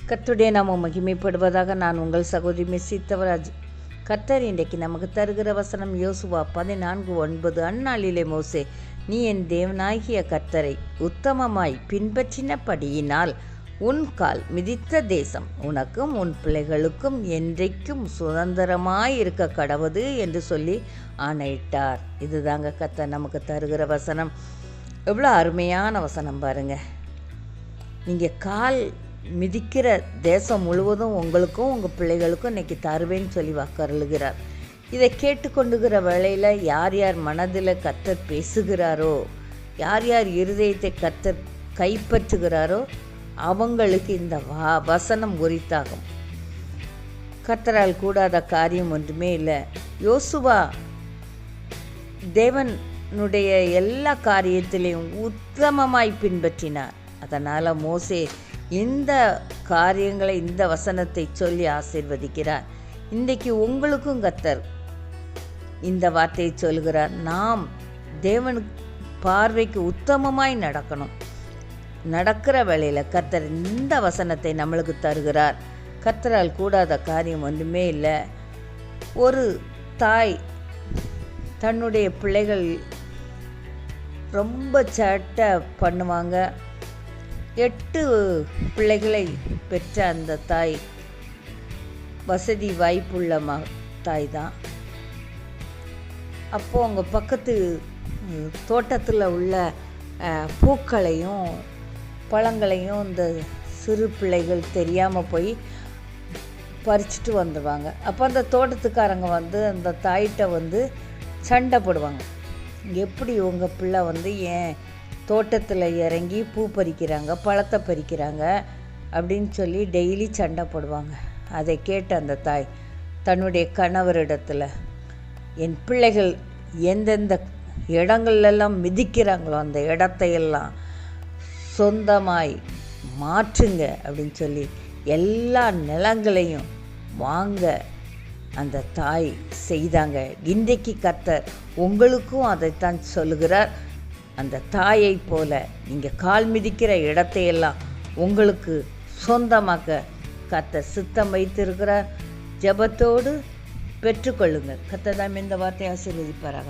கர்த்தருடைய நாமம் மகிமைப்படுவதாக. நான் உங்கள் சகோதரி மெஸ்ஸி தவராஜ். கர்த்தர் இன்றைக்கு நமக்கு தருகிற வசனம் யோசுவா 14:9. அந்நாளிலே மோசே, நீ என் தேவனாகிய கர்த்தரை உத்தமமாய் பின்பற்றினபடியினால் உன் கால் மிதித்த தேசம் உனக்கும் உன் பிள்ளைகளுக்கும் என்றைக்கும் சுதந்திரமாயிருக்க கடவது என்று சொல்லி ஆணையிட்டார். இதுதாங்க கர்த்தர் நமக்கு தருகிற வசனம். எவ்வளோ அருமையான வசனம் பாருங்க. நீங்கள் கால் மிதிக்கிற தேசம் முழுவதும் உங்களுக்கும் உங்கள் பிள்ளைகளுக்கும் இன்றைக்கி தருவேன்னு சொல்லி வாக்கருளுகிறார். இதை கேட்டுக்கொண்டுகிற வேளையில் யார் யார் மனதில் கர்த்தர் பேசுகிறாரோ, யார் யார் இருதயத்தை கர்த்தர் கைப்பற்றுகிறாரோ அவங்களுக்கு இந்த வசனம் உரித்தாகும். கர்த்தரால் கூடாத காரியம் ஒன்றுமே இல்லை. யோசுவா தேவனுடைய எல்லா காரியத்திலையும் உத்தமமாய் பின்பற்றினார். அதனால் மோசே இந்த காரியங்களை, இந்த வசனத்தை சொல்லி ஆசீர்வதிக்கிறார். இன்றைக்கு உங்களுக்கும் கர்த்தர் இந்த வார்த்தையை சொல்கிறார். நாம் தேவன் பார்வைக்கு உத்தமமாய் நடக்கணும். நடக்கிற வேளையில் கர்த்தர் இந்த வசனத்தை நம்மளுக்கு தருகிறார். கர்த்தரால் கூடாத காரியம் ஒன்றுமே இல்லை. ஒரு தாய் தன்னுடைய பிள்ளைகள் ரொம்ப சேட்டை பண்ணுவாங்க. 8 பிள்ளைகளை பெற்ற அந்த தாய் வசதி வாய்ப்புள்ள தாய் தான். அப்போது அவங்க பக்கத்து தோட்டத்தில் உள்ள பூக்களையும் பழங்களையும் இந்த சிறு பிள்ளைகள் தெரியாமல் போய் பறிச்சுட்டு வந்துடுவாங்க. அப்போ அந்த தோட்டத்துக்காரங்க அந்த தாயிட்ட சண்டை போடுவாங்க. எப்படி உங்கள் பிள்ளை ஏன் தோட்டத்தில் இறங்கி பூ பறிக்கிறாங்க, பழத்தை பறிக்கிறாங்க அப்படின்னு சொல்லி டெய்லி சண்டை போடுவாங்க. அதை கேட்ட அந்த தாய் தன்னுடைய கணவரிடத்தில், என் பிள்ளைகள் எந்தெந்த இடங்கள்லாம் மிதிக்கிறாங்களோ அந்த இடத்தையெல்லாம் சொந்தமாய் மாற்றுங்க அப்படின்னு சொல்லி எல்லா நிலங்களையும் வாங்க அந்த தாய் செய்தாங்க. இன்றைக்கு கர்த்தர் உங்களுக்கும் அதைத்தான் சொல்லுகிறார். அந்த தாயை போல நீங்கள் கால் மிதிக்கிற இடத்தையெல்லாம் உங்களுக்கு சொந்தமாக்க கர்த்தர் சித்தம் வைத்திருக்கிறார். ஜெபத்தோடு பெற்றுக்கொள்ளுங்கள். கர்த்தர் தான் இந்த வார்த்தையை ஆசீர்வதிப்பாராக.